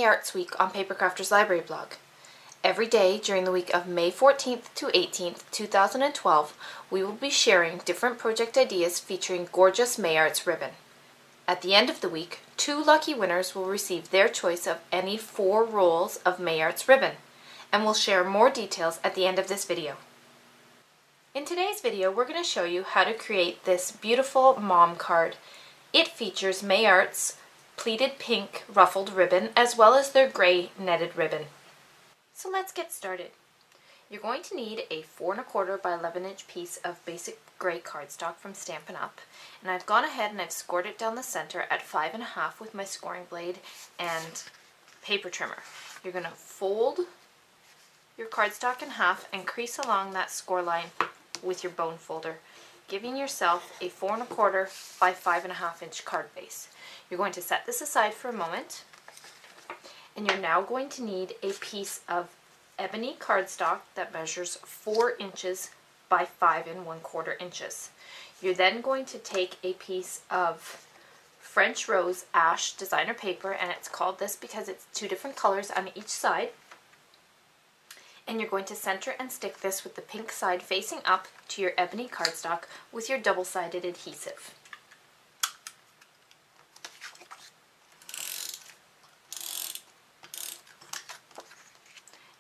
May Arts Week on Papercrafters Library blog. Every day during the week of May 14th to 18th, 2012, we will be sharing different project ideas featuring gorgeous May Arts ribbon. At the end of the week, 2 lucky winners will receive their choice of any 4 rolls of May Arts ribbon, and we'll share more details at the end of this video. In today's video, we're going to show you how to create this beautiful mom card. It features May Arts pleated pink ruffled ribbon as well as their gray netted ribbon. So let's get started. You're going to need a 4 1/4 by 11 inch piece of basic gray cardstock from Stampin' Up! And I've gone ahead and I've scored it down the center at 5 1/2 with my scoring blade and paper trimmer. You're going to fold your cardstock in half and crease along that score line with your bone folder, giving yourself a 4 1/4 by 5 1/2 inch card base. You're going to set this aside for a moment, and you're now going to need a piece of ebony cardstock that measures 4 inches by 5 1/4 inches. You're then going to take a piece of French Rose Ash designer paper, and it's called this because it's 2 different colors on each side. And you're going to center and stick this with the pink side facing up to your ebony cardstock with your double-sided adhesive.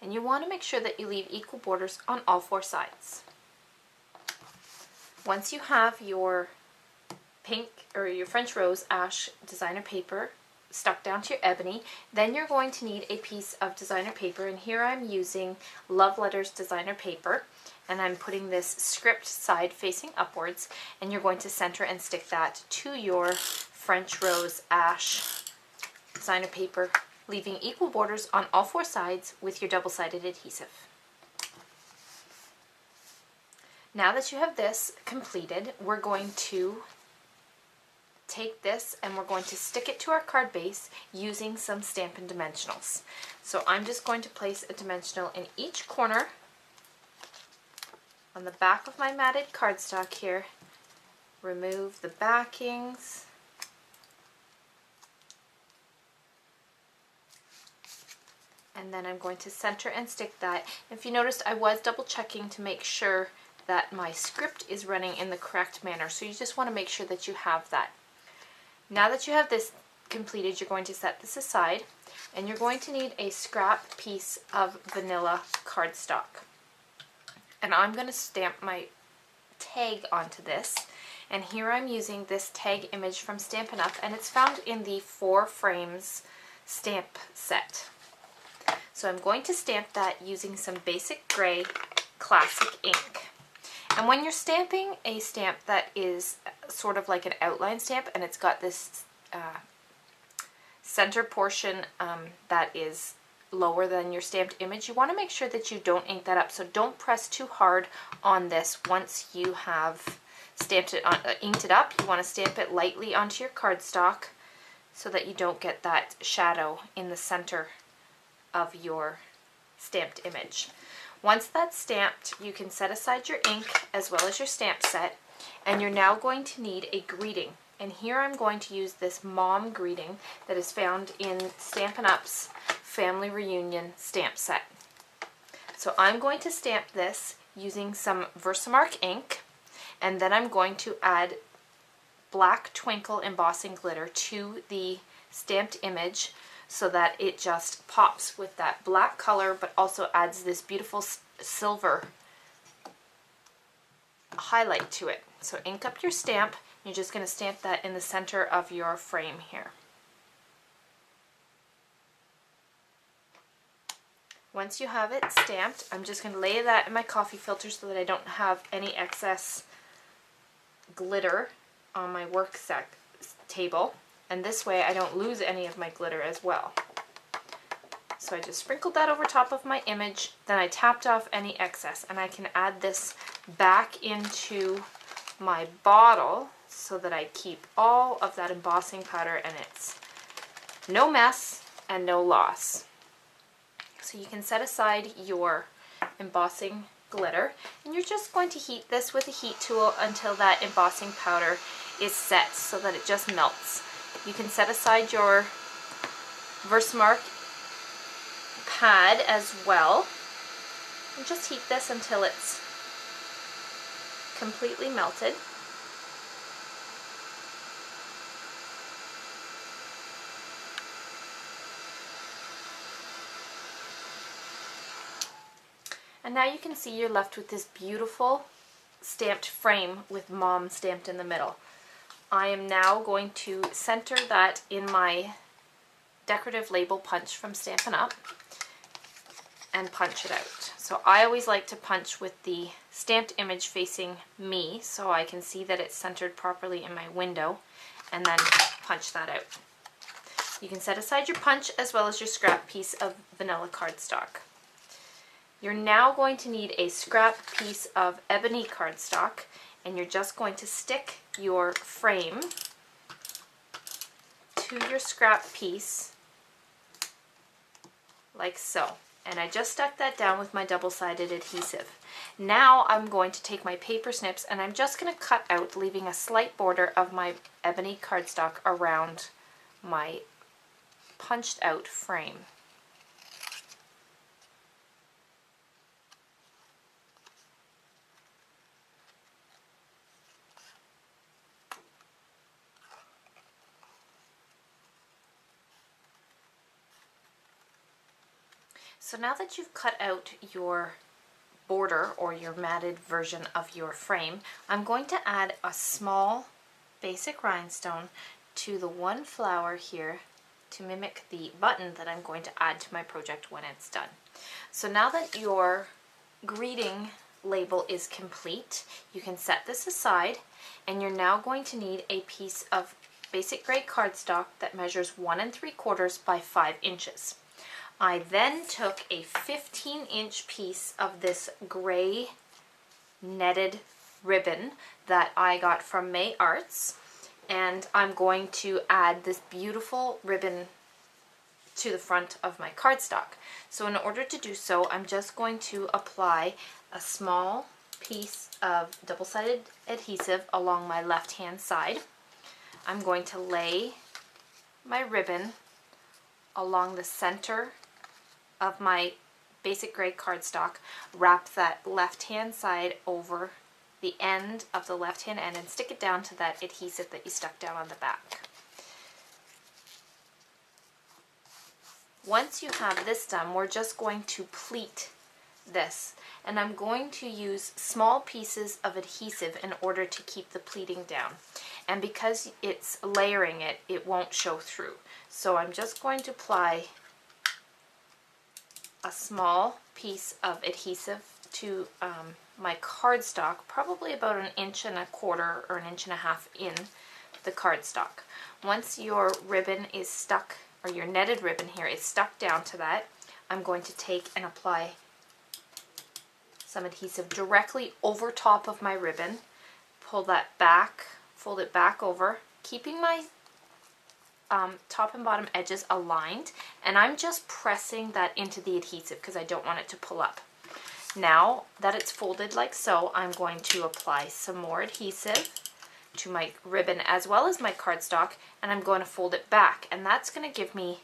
And you want to make sure that you leave equal borders on all 4 sides. Once you have your pink or your French Rose Ash designer paper stuck down to your ebony, then you're going to need a piece of designer paper, and here I'm using Love Letters designer paper, and I'm putting this script side facing upwards, and you're going to center and stick that to your French Rose Ash designer paper, leaving equal borders on all 4 sides with your double-sided adhesive. Now that you have this completed, we're going to take this and we're going to stick it to our card base using some Stampin' Dimensionals. So I'm just going to place a dimensional in each corner on the back of my matted cardstock here. Remove the backings. And then I'm going to center and stick that. If you noticed, I was double checking to make sure that my script is running in the correct manner. So you just want to make sure that you have that. Now that you have this completed, you're going to set this aside, and you're going to need a scrap piece of vanilla cardstock. And I'm going to stamp my tag onto this. And here I'm using this tag image from Stampin' Up! And it's found in the 4 frames stamp set. So I'm going to stamp that using some basic gray classic ink. And when you're stamping a stamp that is sort of like an outline stamp and it's got this center portion that is lower than your stamped image, you want to make sure that you don't ink that up. So don't press too hard on this once you have stamped it on, inked it up. You want to stamp it lightly onto your cardstock so that you don't get that shadow in the center of your stamped image. Once that's stamped, you can set aside your ink as well as your stamp set, and you're now going to need a greeting. And here I'm going to use this mom greeting that is found in Stampin' Up's Family Reunion stamp set. So I'm going to stamp this using some Versamark ink, and then I'm going to add black twinkle embossing glitter to the stamped image so that it just pops with that black color, but also adds this beautiful silver highlight to it. So ink up your stamp. You're just going to stamp that in the center of your frame here. Once you have it stamped, I'm just going to lay that in my coffee filter so that I don't have any excess glitter on my work table. And this way I don't lose any of my glitter as well. So I just sprinkled that over top of my image, then I tapped off any excess, and I can add this back into my bottle so that I keep all of that embossing powder and it's no mess and no loss. So you can set aside your embossing glitter, and you're just going to heat this with a heat tool until that embossing powder is set so that it just melts. You can set aside your Versamark pad as well. And just heat this until it's completely melted. And now you can see you're left with this beautiful stamped frame with Mom stamped in the middle. I am now going to center that in my decorative label punch from Stampin' Up! And punch it out. So I always like to punch with the stamped image facing me so I can see that it's centered properly in my window, and then punch that out. You can set aside your punch as well as your scrap piece of vanilla cardstock. You're now going to need a scrap piece of ebony cardstock, and you're just going to stick your frame to your scrap piece like so. And I just stuck that down with my double-sided adhesive. Now I'm going to take my paper snips and I'm just going to cut out, leaving a slight border of my ebony cardstock around my punched out frame. So now that you've cut out your border or your matted version of your frame, I'm going to add a small basic rhinestone to the one flower here to mimic the button that I'm going to add to my project when it's done. So now that your greeting label is complete, you can set this aside, and you're now going to need a piece of basic gray cardstock that measures 1 3/4 by 5 inches. I then took a 15-inch piece of this gray netted ribbon that I got from May Arts, and I'm going to add this beautiful ribbon to the front of my cardstock. So in order to do so, I'm just going to apply a small piece of double-sided adhesive along my left-hand side. I'm going to lay my ribbon along the center of my basic gray cardstock, wrap that left-hand side over the end of the left-hand end, and stick it down to that adhesive that you stuck down on the back. Once you have this done, we're just going to pleat this, and I'm going to use small pieces of adhesive in order to keep the pleating down. And because it's layering it, it won't show through. So I'm just going to apply a small piece of adhesive to my cardstock, probably about 1 1/4 or 1.5 inches in the cardstock. Once your ribbon is stuck, or your netted ribbon here is stuck down to that, I'm going to take and apply some adhesive directly over top of my ribbon, pull that back, fold it back over, keeping my top and bottom edges aligned, and I'm just pressing that into the adhesive because I don't want it to pull up. Now that it's folded like so, I'm going to apply some more adhesive to my ribbon as well as my cardstock, and I'm going to fold it back, and that's going to give me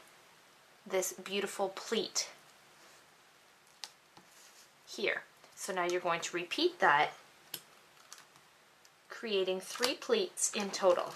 this beautiful pleat here. So now you're going to repeat that, creating 3 pleats in total.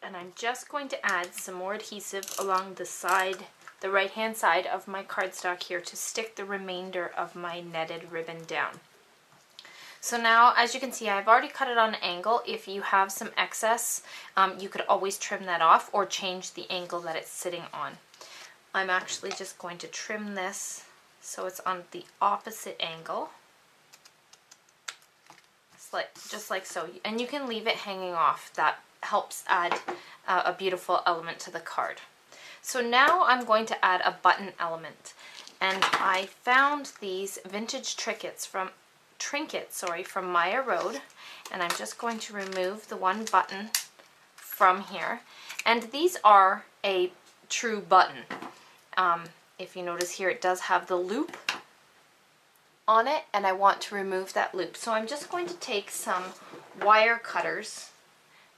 And I'm just going to add some more adhesive along the side, the right hand side of my cardstock here, to stick the remainder of my netted ribbon down. So now, as you can see, I've already cut it on an angle. If you have some excess, you could always trim that off or change the angle that it's sitting on. I'm actually just going to trim this so it's on the opposite angle. It's like, just like so. And you can leave it hanging off. That helps add a beautiful element to the card. So now I'm going to add a button element. And I found these vintage trinkets from Maya Road. And I'm just going to remove the one button from here. And these are a true button. If you notice here, it does have the loop on it, and I want to remove that loop. So I'm just going to take some wire cutters,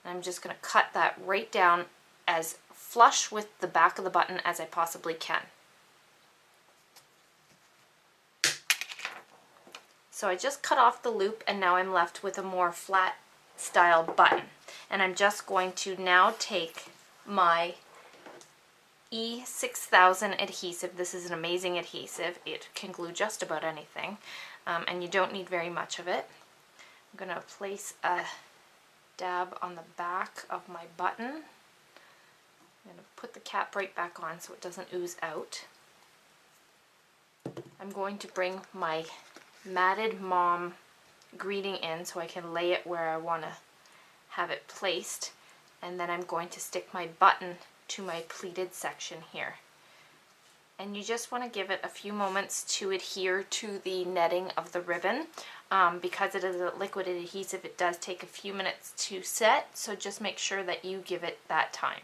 and I'm just going to cut that right down as flush with the back of the button as I possibly can. So I just cut off the loop, and now I'm left with a more flat style button. And I'm just going to now take my E6000 adhesive. This is an amazing adhesive. It can glue just about anything, and you don't need very much of it. I'm going to place a dab on the back of my button. I'm going to put the cap right back on so it doesn't ooze out. I'm going to bring my Matted Mom greeting in so I can lay it where I want to have it placed, and then I'm going to stick my button to my pleated section here. And you just want to give it a few moments to adhere to the netting of the ribbon. Because it is a liquid adhesive, it does take a few minutes to set, so just make sure that you give it that time.